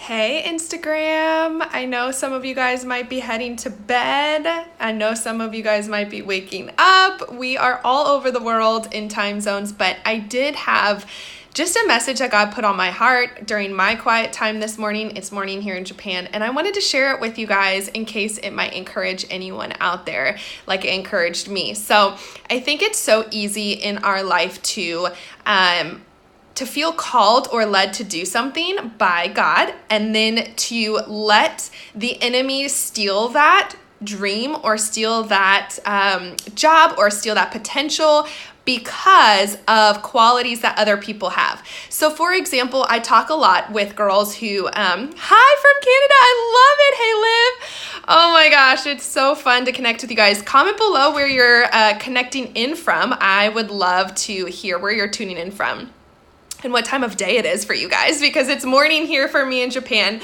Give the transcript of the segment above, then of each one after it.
Hey, Instagram. I know some of you guys might be heading to bed. I know some of you guys might be waking up. We are all over the world in time zones, but I did have just a message that God put on my heart during my quiet time this morning. It's morning here in Japan, and I wanted to share it with you guys in case it might encourage anyone out there like it encouraged me. So I think it's so easy in our life to feel called or led to do something by God, and then to let the enemy steal that dream or steal that job or steal that potential because of qualities that other people have. So for example, I talk a lot with girls who, hi from Canada, I love it, hey Liv. Oh my gosh, it's so fun to connect with you guys. Comment below where you're connecting in from. I would love to hear where you're tuning in from and what time of day it is for you guys, because it's morning here for me in Japan.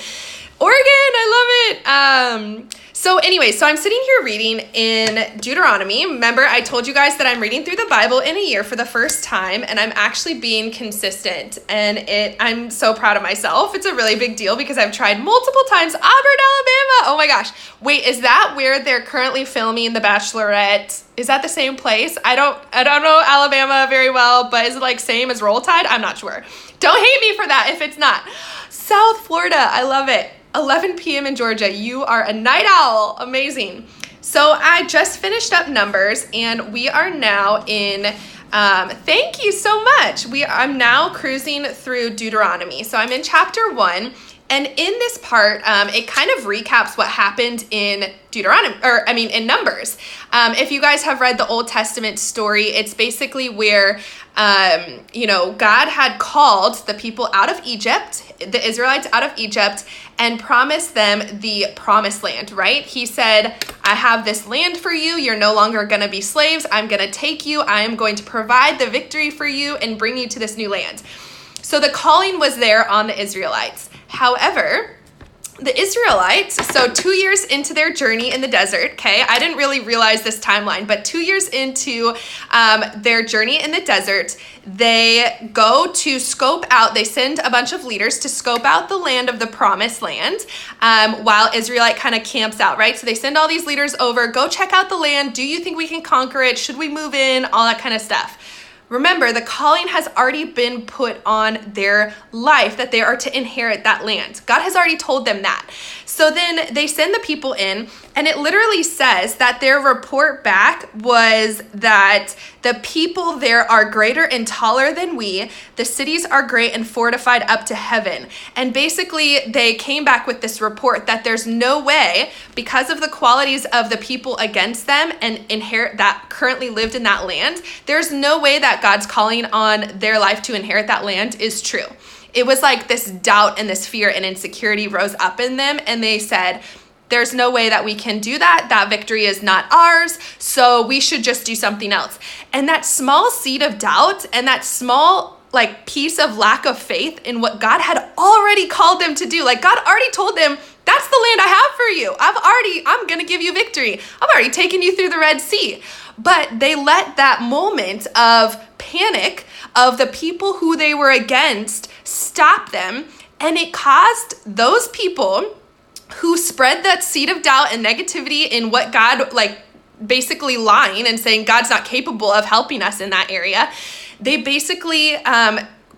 Oregon, I love it. So I'm sitting here reading in Deuteronomy. Remember, I told you guys that I'm reading through the Bible in a year for the first time, and I'm actually being consistent, and I'm so proud of myself. It's a really big deal because I've tried multiple times. Auburn, Alabama. Oh my gosh. Wait, is that where they're currently filming The Bachelorette? Is that the same place? I don't know Alabama very well, but is it like same as Roll Tide? I'm not sure. Don't hate me for that if it's not. South Florida, I love it. 11 p.m. in Georgia. You are a night owl. Amazing. So I just finished up Numbers, and we are now in, thank you so much. I'm now cruising through Deuteronomy. So I'm in chapter 1. And in this part, it kind of recaps what happened in in Numbers. If you guys have read the Old Testament story, it's basically where, God had called the people out of Egypt, the Israelites out of Egypt, and promised them the promised land, right? He said, I have this land for you. You're no longer going to be slaves. I'm going to take you. I am going to provide the victory for you and bring you to this new land. So the calling was there on the Israelites. However, the Israelites, so 2 years into their journey in the desert, okay, I didn't really realize this timeline, but 2 years into their journey in the desert, they go to scope out, they send a bunch of leaders to scope out the land of the promised land while Israelite kind of camps out, right? So they send all these leaders over, go check out the land. Do you think we can conquer it? Should we move in? All that kind of stuff. Remember, the calling has already been put on their life that they are to inherit that land. God has already told them that. So then they send the people in, and it literally says that their report back was that the people there are greater and taller than we. The cities are great and fortified up to heaven. And basically, they came back with this report that there's no way, because of the qualities of the people against them and inherit that currently lived in that land, there's no way that God's calling on their life to inherit that land is true. It was like this doubt and this fear and insecurity rose up in them, and they said, there's no way that we can do that. That victory is not ours, so we should just do something else. And that small seed of doubt and that small piece of lack of faith in what God had already called them to do, God already told them, that's the land I have for you. I'm going to give you victory. I've already taken you through the Red Sea. But they let that moment of panic of the people who they were against stop them. And it caused those people who spread that seed of doubt and negativity in what God, basically lying and saying God's not capable of helping us in that area. They basically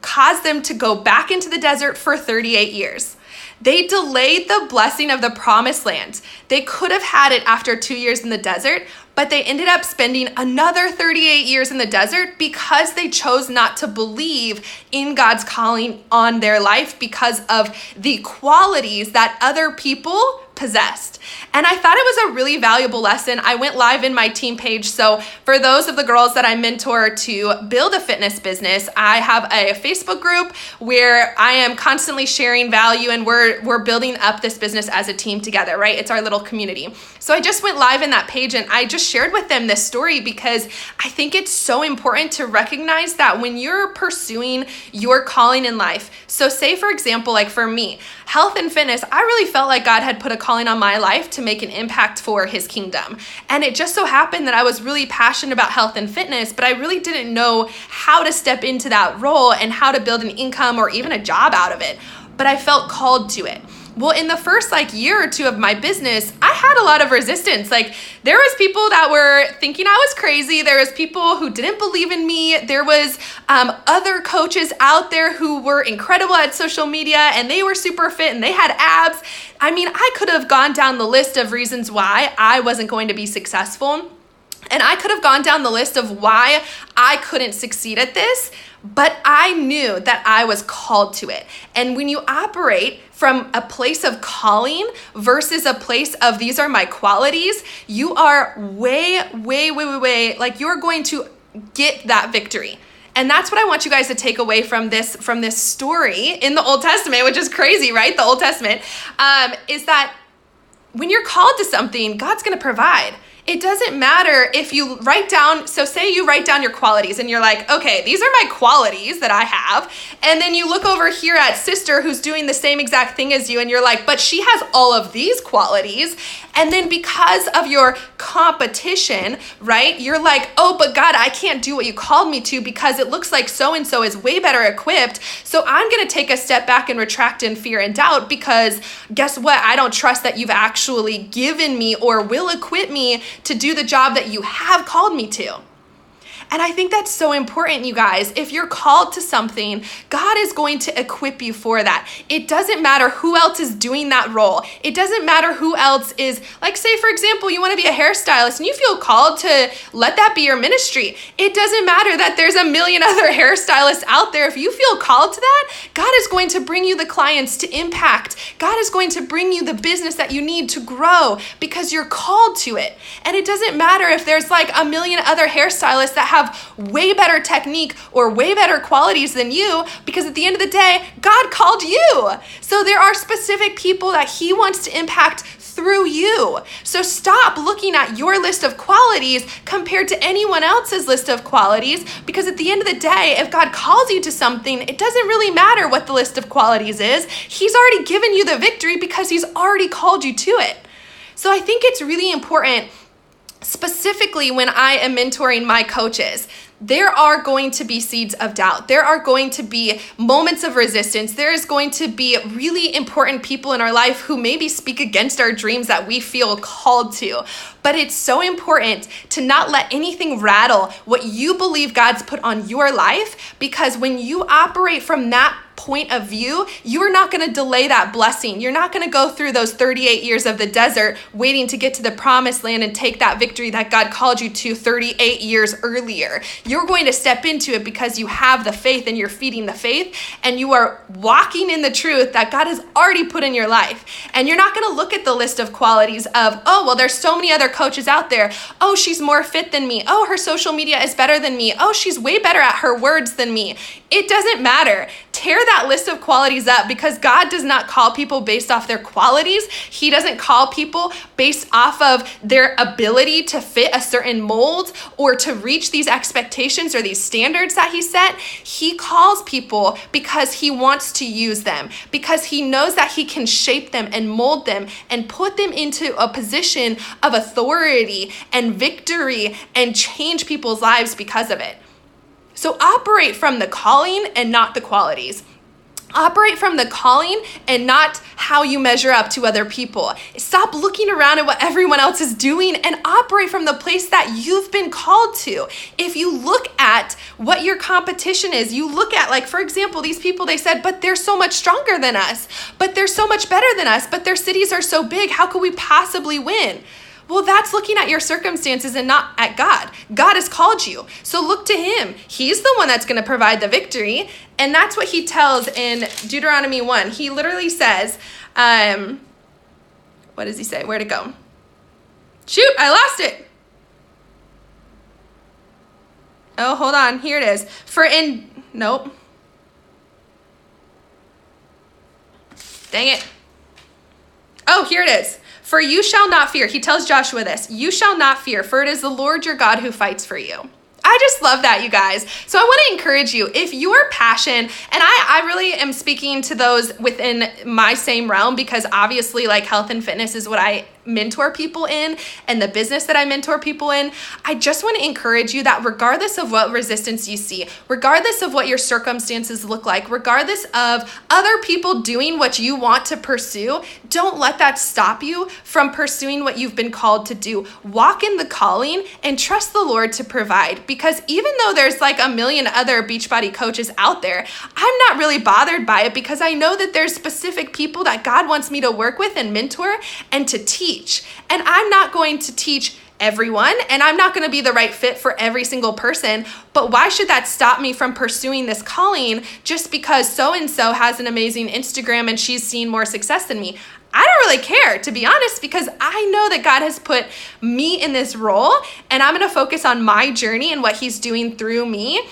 caused them to go back into the desert for 38 years. They delayed the blessing of the promised land. They could have had it after 2 years in the desert, but they ended up spending another 38 years in the desert because they chose not to believe in God's calling on their life because of the qualities that other people possessed. And I thought it was a really valuable lesson. I went live in my team page. So for those of the girls that I mentor to build a fitness business, I have a Facebook group where I am constantly sharing value, and we're building up this business as a team together, right? It's our little community. So I just went live in that page, and I just shared with them this story because I think it's so important to recognize that when you're pursuing your calling in life. So say, for example, for me, health and fitness, I really felt like God had put a calling on my life to make an impact for his kingdom. And it just so happened that I was really passionate about health and fitness, but I really didn't know how to step into that role and how to build an income or even a job out of it. but I felt called to it. Well, in the first year or two of my business, I had a lot of resistance. There was people that were thinking I was crazy. There was people who didn't believe in me. There was other coaches out there who were incredible at social media, and they were super fit and they had abs. I mean, I could have gone down the list of reasons why I wasn't going to be successful. And I could have gone down the list of why I couldn't succeed at this, but I knew that I was called to it. And when you operate from a place of calling versus a place of these are my qualities, you are way, you're going to get that victory. And that's what I want you guys to take away from this story in the Old Testament, which is crazy, right? The Old Testament, is that when you're called to something, God's going to provide. It doesn't matter if you write down, so say you write down your qualities and you're like, okay, these are my qualities that I have. And then you look over here at sister who's doing the same exact thing as you and you're like, but she has all of these qualities. And then because of your competition, right, you're like, oh, but God, I can't do what you called me to because it looks like so-and-so is way better equipped. So I'm going to take a step back and retract in fear and doubt because guess what? I don't trust that you've actually given me or will equip me to do the job that you have called me to. And I think that's so important, you guys. If you're called to something, God is going to equip you for that. It doesn't matter who else is doing that role. It doesn't matter who else is, say, for example, you want to be a hairstylist and you feel called to let that be your ministry. It doesn't matter that there's a million other hairstylists out there. If you feel called to that, God is going to bring you the clients to impact. God is going to bring you the business that you need to grow because you're called to it. And it doesn't matter if there's a million other hairstylists that have way better technique or way better qualities than you, because at the end of the day, God called you. So there are specific people that He wants to impact through you. So stop looking at your list of qualities compared to anyone else's list of qualities, because at the end of the day, if God calls you to something, it doesn't really matter what the list of qualities is. He's already given you the victory because He's already called you to it. So I think it's really important, specifically when I am mentoring my coaches, there are going to be seeds of doubt. There are going to be moments of resistance. There is going to be really important people in our life who maybe speak against our dreams that we feel called to. But it's so important to not let anything rattle what you believe God's put on your life, because when you operate from that point of view, you're not going to delay that blessing. You're not going to go through those 38 years of the desert waiting to get to the promised land and take that victory that God called you to 38 years earlier. You're going to step into it because you have the faith and you're feeding the faith and you are walking in the truth that God has already put in your life. And you're not going to look at the list of qualities of, oh, well, there's so many other coaches out there. Oh, she's more fit than me. Oh, her social media is better than me. Oh, she's way better at her words than me. It doesn't matter. Tear that list of qualities up, because God does not call people based off their qualities. He doesn't call people based off of their ability to fit a certain mold or to reach these expectations or these standards that He set. He calls people because He wants to use them, because He knows that He can shape them and mold them and put them into a position of authority and victory and change people's lives because of it. So operate from the calling and not the qualities. Operate from the calling and not how you measure up to other people. Stop looking around at what everyone else is doing and operate from the place that you've been called to. If you look at what your competition is, you look at, like, for example, these people, they said, but they're so much stronger than us, but they're so much better than us, but their cities are so big. How could we possibly win? Well, that's looking at your circumstances and not at God. God has called you. So look to Him. He's the one that's going to provide the victory. And that's what He tells in Deuteronomy 1. He literally says, what does He say? Where'd it go? Shoot, I lost it. Oh, hold on. Here it is. Nope. Dang it. Oh, here it is. For you shall not fear. He tells Joshua this. You shall not fear, for it is the Lord your God who fights for you. I just love that, you guys. So I want to encourage you, if your passion, and I really am speaking to those within my same realm, because obviously, like, health and fitness is what I mentor people in and the business that I mentor people in, I just want to encourage you that regardless of what resistance you see, regardless of what your circumstances look like, regardless of other people doing what you want to pursue, don't let that stop you from pursuing what you've been called to do. Walk in the calling and trust the Lord to provide, because even though there's like a million other Beachbody coaches out there, I'm not really bothered by it because I know that there's specific people that God wants me to work with and mentor and to teach. And I'm not going to teach everyone, and I'm not going to be the right fit for every single person, but why should that stop me from pursuing this calling just because so-and-so has an amazing Instagram and she's seen more success than me? I don't really care, to be honest, because I know that God has put me in this role, and I'm going to focus on my journey and what he's doing through me.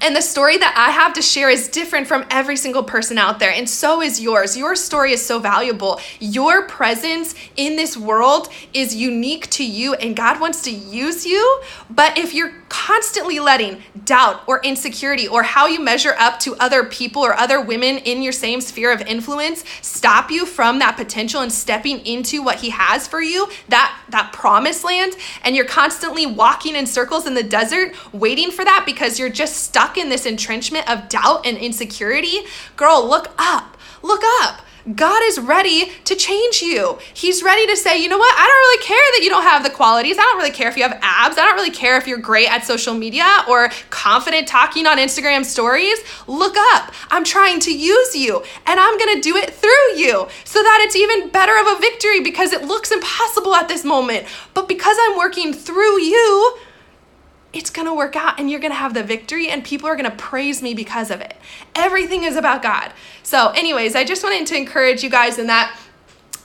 And the story that I have to share is different from every single person out there, and so is yours. Your story is so valuable. Your presence in this world is unique to you, and God wants to use you. But if you're constantly letting doubt or insecurity or how you measure up to other people or other women in your same sphere of influence stop you from that potential and stepping into what he has for you, that promised land, and you're constantly walking in circles in the desert waiting for that because you're just stuck in this entrenchment of doubt and insecurity, girl, look up. Look up. God is ready to change you. He's ready to say, you know what? I don't really care that you don't have the qualities. I don't really care if you have abs. I don't really care if you're great at social media or confident talking on Instagram stories. Look up. I'm trying to use you, and I'm going to do it through you so that it's even better of a victory, because it looks impossible at this moment. But because I'm working through you, it's going to work out, and you're going to have the victory, and people are going to praise me because of it. Everything is about God. So anyways, I just wanted to encourage you guys in that.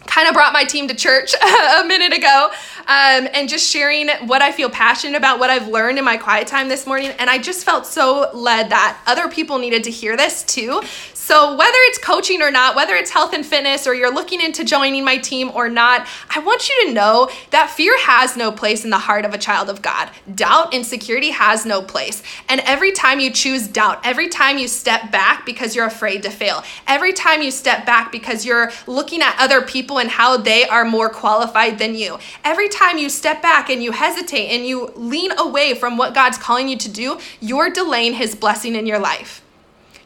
Kind of brought my team to church a minute ago, and just sharing what I feel passionate about, what I've learned in my quiet time this morning. And I just felt so led that other people needed to hear this too. So whether it's coaching or not, whether it's health and fitness, or you're looking into joining my team or not, I want you to know that fear has no place in the heart of a child of God. Doubt, insecurity has no place. And every time you choose doubt, every time you step back because you're afraid to fail, every time you step back because you're looking at other people and how they are more qualified than you, every time you step back and you hesitate and you lean away from what God's calling you to do, you're delaying his blessing in your life.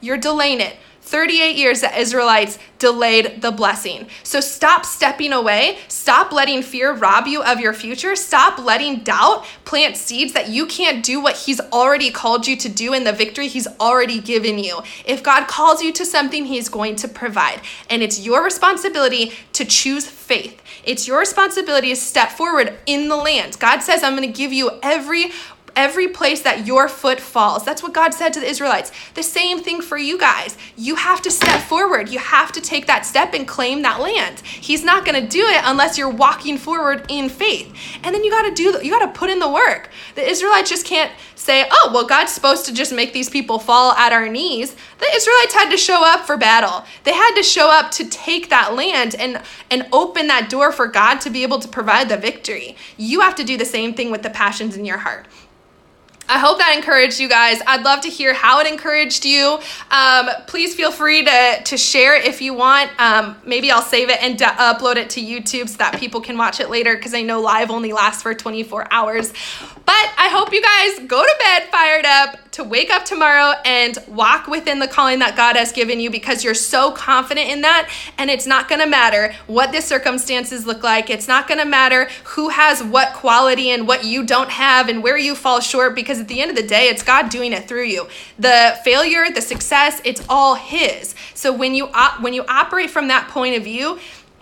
You're delaying it. 38 years the Israelites delayed the blessing. So stop stepping away. Stop letting fear rob you of your future. Stop letting doubt plant seeds that you can't do what he's already called you to do in the victory he's already given you. If God calls you to something, he's going to provide. And it's your responsibility to choose faith. It's your responsibility to step forward in the land. God says, I'm going to give you every place that your foot falls. That's what God said to the Israelites. The same thing for you guys. You have to step forward. You have to take that step and claim that land. He's not going to do it unless you're walking forward in faith. And then you got to put in the work. The Israelites just can't say, oh, well, God's supposed to just make these people fall at our knees. The Israelites had to show up for battle. They had to show up to take that land and open that door for God to be able to provide the victory. You have to do the same thing with the passions in your heart. I hope that encouraged you guys. I'd love to hear how it encouraged you. Please feel free to share if you want. Maybe I'll save it and upload it to YouTube so that people can watch it later, because I know live only lasts for 24 hours. But I hope you guys go to bed fired up to wake up tomorrow and walk within the calling that God has given you, because you're so confident in that. And it's not going to matter what the circumstances look like. It's not going to matter who has what quality and what you don't have and where you fall short, because at the end of the day, it's God doing it through you. The failure, the success, it's all his. So when you operate from that point of view,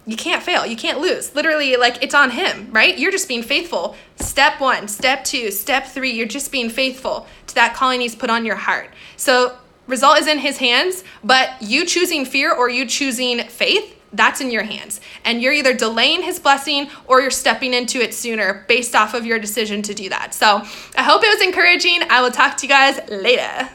you can't fail. You can't lose. Literally, like, it's on him, right? You're just being faithful. Step 1, step 2, step 3, you're just being faithful to that calling he's put on your heart. So result is in his hands, but you choosing fear or you choosing faith, that's in your hands. And you're either delaying his blessing or you're stepping into it sooner based off of your decision to do that. So I hope it was encouraging. I will talk to you guys later.